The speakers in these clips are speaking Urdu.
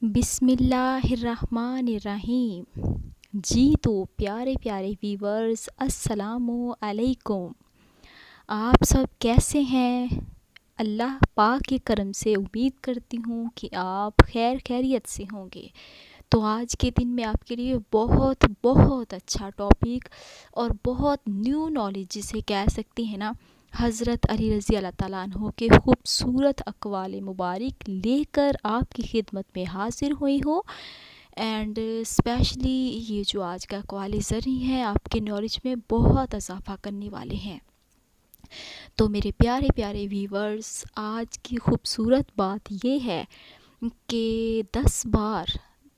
بسم اللہ الرحمن الرحیم۔ جی تو پیارے پیارے ویورز، السلام علیکم۔ آپ سب کیسے ہیں؟ اللہ پاک کے کرم سے امید کرتی ہوں کہ آپ خیریت سے ہوں گے۔ تو آج کے دن میں آپ کے لیے بہت اچھا ٹاپک اور بہت نیو نالج جسے کہہ سکتے ہیں نا، حضرت علی رضی اللہ تعالیٰ عنہ کے خوبصورت اقوال مبارک لے کر آپ کی خدمت میں حاضر ہوئی ہوں۔ اینڈ اسپیشلی یہ جو آج کا اقوال زرعی ہیں آپ کے نالج میں بہت اضافہ کرنے والے ہیں۔ تو میرے پیارے پیارے ویورز، آج کی خوبصورت بات یہ ہے کہ 10 بار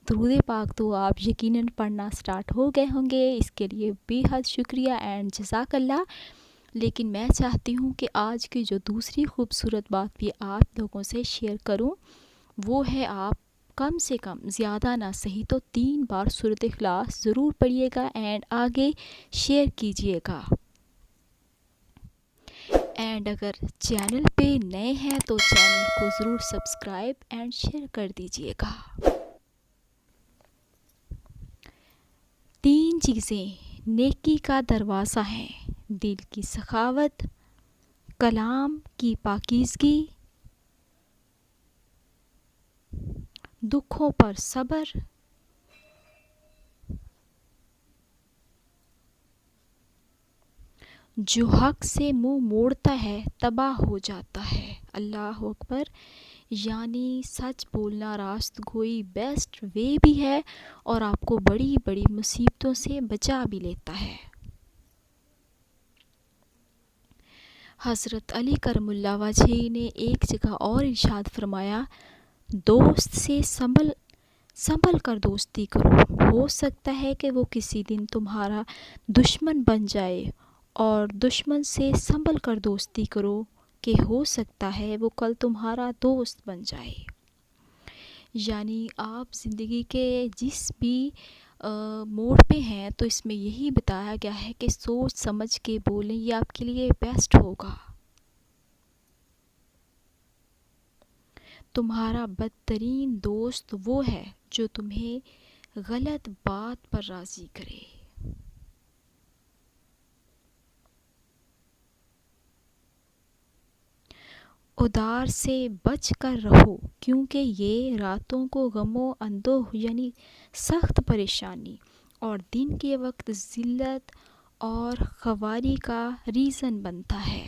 درود پاک تو آپ یقیناً پڑھنا سٹارٹ ہو گئے ہوں گے، اس کے لیے بے حد شکریہ اینڈ جزاک اللہ۔ لیکن میں چاہتی ہوں کہ آج کی جو دوسری خوبصورت بات بھی آپ لوگوں سے شیئر کروں، وہ ہے آپ کم سے کم زیادہ نہ صحیح تو 3 بار سورۃ اخلاص ضرور پڑھیے گا اینڈ آگے شیئر کیجیے گا۔ اینڈ اگر چینل پہ نئے ہیں تو چینل کو ضرور سبسکرائب اینڈ شیئر کر دیجیے گا۔ 3 چیزیں نیکی کا دروازہ ہیں: دل کی سخاوت، کلام کی پاکیزگی، دکھوں پر صبر۔ جو حق سے منہ موڑتا ہے تباہ ہو جاتا ہے۔ اللہ اکبر۔ یعنی سچ بولنا راست گوئی بیسٹ وے بھی ہے اور آپ کو بڑی بڑی مصیبتوں سے بچا بھی لیتا ہے۔ حضرت علی کرم اللہ وجہ نے ایک جگہ اور ارشاد فرمایا، دوست سے سنبھل کر دوستی کرو، ہو سکتا ہے کہ وہ کسی دن تمہارا دشمن بن جائے، اور دشمن سے سنبھل کر دوستی کرو کہ ہو سکتا ہے وہ کل تمہارا دوست بن جائے۔ یعنی آپ زندگی کے جس بھی موڑ پہ ہیں تو اس میں یہی بتایا گیا ہے کہ سوچ سمجھ کے بولیں، یہ آپ کے لیے بیسٹ ہوگا۔ تمہارا بدترین دوست وہ ہے جو تمہیں غلط بات پر راضی کرے۔ ادار سے بچ کر رہو کیونکہ یہ راتوں کو غم و اندوہ یعنی سخت پریشانی اور دن کے وقت ذلت اور خواری کا ریزن بنتا ہے۔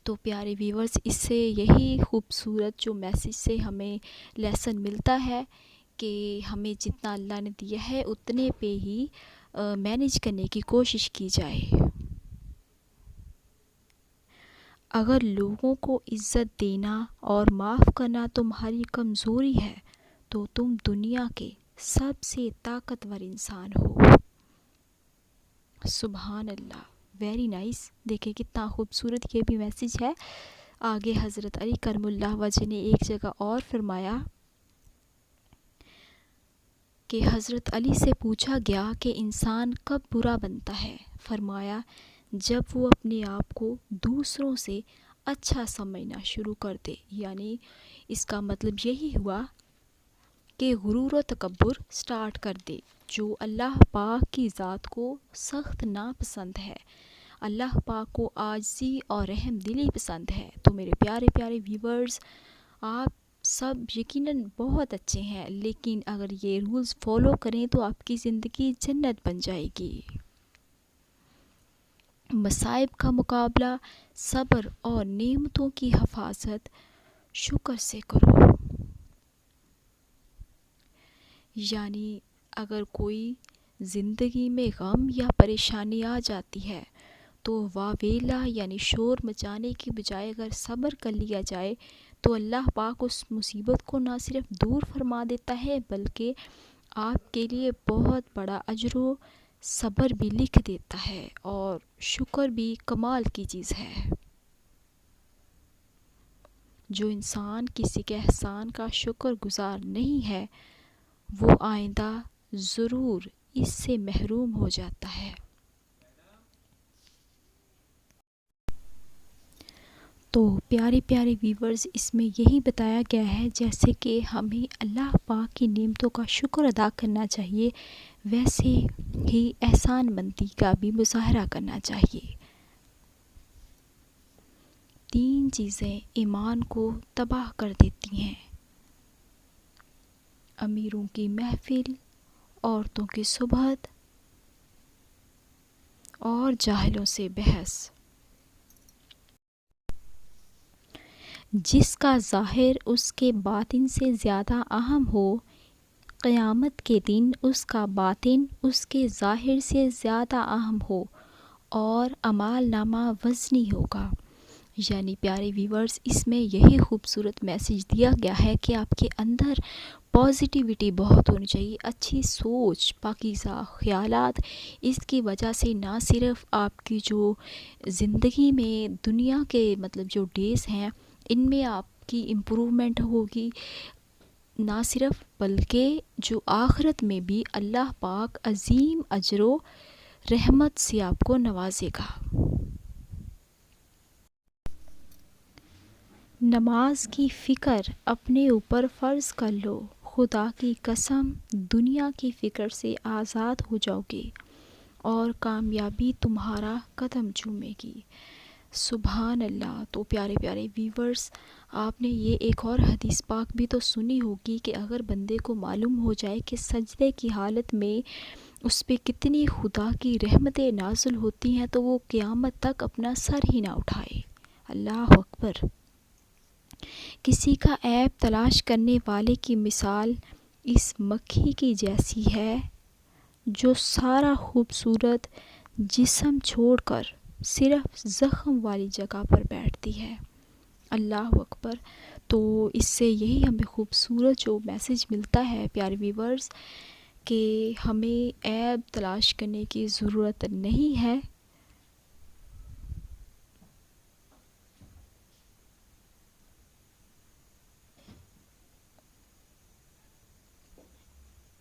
تو پیارے ویورز، اس سے یہی خوبصورت جو میسیج سے ہمیں لیسن ملتا ہے کہ ہمیں جتنا اللہ نے دیا ہے اتنے پہ ہی مینیج کرنے کی کوشش کی جائے۔ اگر لوگوں کو عزت دینا اور معاف کرنا تمہاری کمزوری ہے تو تم دنیا کے سب سے طاقتور انسان ہو۔ سبحان اللہ، ویری نائس۔ دیکھیں کتنا خوبصورت یہ بھی میسیج ہے۔ آگے حضرت علی کرم اللہ وجہ نے ایک جگہ اور فرمایا کہ حضرت علی سے پوچھا گیا کہ انسان کب برا بنتا ہے؟ فرمایا، جب وہ اپنے آپ کو دوسروں سے اچھا سمجھنا شروع کر دے۔ یعنی اس کا مطلب یہی ہوا کہ غرور و تکبر سٹارٹ کر دے، جو اللہ پاک کی ذات کو سخت ناپسند ہے۔ اللہ پاک کو عاجزی اور رحم دلی پسند ہے۔ تو میرے پیارے پیارے ویورز، آپ سب یقیناً بہت اچھے ہیں، لیکن اگر یہ رولز فالو کریں تو آپ کی زندگی جنت بن جائے گی۔ مصائب کا مقابلہ صبر اور نعمتوں کی حفاظت شکر سے کرو۔ یعنی اگر کوئی زندگی میں غم یا پریشانی آ جاتی ہے تو واویلا یعنی شور مچانے کی بجائے اگر صبر کر لیا جائے تو اللہ پاک اس مصیبت کو نہ صرف دور فرما دیتا ہے بلکہ آپ کے لیے بہت بڑا اجر و صبر بھی لکھ دیتا ہے، اور شکر بھی کمال کی چیز ہے۔ جو انسان کسی کے احسان کا شکر گزار نہیں ہے وہ آئندہ ضرور اس سے محروم ہو جاتا ہے۔ تو پیارے پیارے ویورز، اس میں یہی بتایا گیا ہے جیسے کہ ہمیں اللہ پاک کی نعمتوں کا شکر ادا کرنا چاہیے، ویسے ہی احسان مندی کا بھی مظاہرہ کرنا چاہیے۔ 3 چیزیں ایمان کو تباہ کر دیتی ہیں: امیروں کی محفل، عورتوں کی صحبت اور جاہلوں سے بحث۔ جس کا ظاہر اس کے باطن سے زیادہ اہم ہو، قیامت کے دن اس کا باطن اس کے ظاہر سے زیادہ اہم ہو اور اعمال نامہ وزنی ہوگا۔ یعنی پیارے ویورز، اس میں یہی خوبصورت میسیج دیا گیا ہے کہ آپ کے اندر پازیٹیوٹی بہت ہونی چاہیے، اچھی سوچ، پاکیزہ خیالات۔ اس کی وجہ سے نہ صرف آپ کی جو زندگی میں دنیا کے جو ڈیز ہیں ان میں آپ کی امپرومنٹ ہوگی، نہ صرف بلکہ جو آخرت میں بھی اللہ پاک عظیم اجر و رحمت سے آپ کو نوازے گا۔ نماز کی فکر اپنے اوپر فرض کر لو، خدا کی قسم دنیا کی فکر سے آزاد ہو جاؤ گے اور کامیابی تمہارا قدم چومے گی۔ سبحان اللہ۔ تو پیارے پیارے ویورز، آپ نے یہ ایک اور حدیث پاک بھی تو سنی ہوگی کہ اگر بندے کو معلوم ہو جائے کہ سجدے کی حالت میں اس پہ کتنی خدا کی رحمتیں نازل ہوتی ہیں تو وہ قیامت تک اپنا سر ہی نہ اٹھائے۔ اللہ اکبر۔ کسی کا عیب تلاش کرنے والے کی مثال اس مکھی کی جیسی ہے جو سارا خوبصورت جسم چھوڑ کر صرف زخم والی جگہ پر بیٹھتی ہے۔ اللہ اکبر۔ تو اس سے یہی ہمیں خوبصورت جو میسیج ملتا ہے پیارے ویورز کہ ہمیں عیب تلاش کرنے کی ضرورت نہیں ہے۔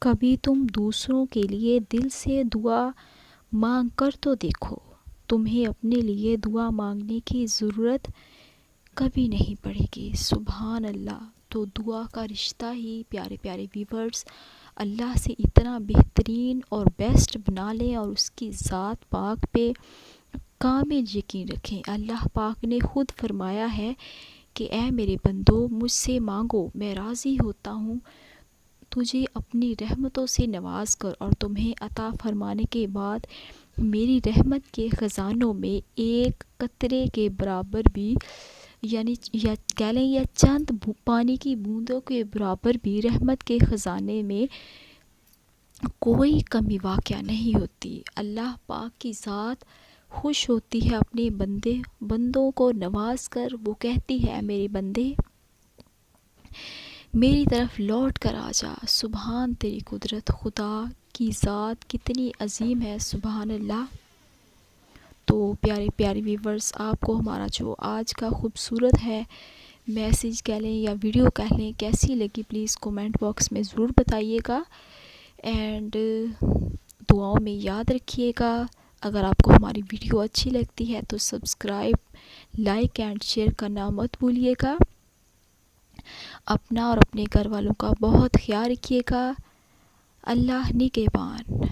کبھی تم دوسروں کے لیے دل سے دعا مانگ کر تو دیکھو، تمہیں اپنے لیے دعا مانگنے کی ضرورت کبھی نہیں پڑے گی۔ سبحان اللہ۔ تو دعا کا رشتہ ہی پیارے پیارے ویورز اللہ سے اتنا بہترین اور بیسٹ بنا لیں اور اس کی ذات پاک پہ کامل یقین رکھیں۔ اللہ پاک نے خود فرمایا ہے کہ اے میرے بندو، مجھ سے مانگو، میں راضی ہوتا ہوں تجھے اپنی رحمتوں سے نواز کر، اور تمہیں عطا فرمانے کے بعد میری رحمت کے خزانوں میں ایک قطرے کے برابر بھی، یعنی یا کہہ لیں یا چند پانی کی بوندوں کے برابر بھی رحمت کے خزانے میں کوئی کمی واقع نہیں ہوتی۔ اللہ پاک کی ذات خوش ہوتی ہے اپنے بندوں کو نواز کر۔ وہ کہتی ہے میرے بندے میری طرف لوٹ کر آ جا۔ سبحان تیری قدرت، خدا کی ذات کتنی عظیم ہے۔ سبحان اللہ۔ تو پیارے پیارے ویورز، آپ کو ہمارا جو آج کا خوبصورت ہے میسیج کہہ لیں یا ویڈیو کہہ لیں کیسی لگی، پلیز کومنٹ باکس میں ضرور بتائیے گا، اینڈ دعاؤں میں یاد رکھیے گا۔ اگر آپ کو ہماری ویڈیو اچھی لگتی ہے تو سبسکرائب، لائک اینڈ شیئر کرنا مت بھولیے گا۔ اپنا اور اپنے گھر والوں کا بہت خیال رکھیے گا۔ اللہ نگہبان۔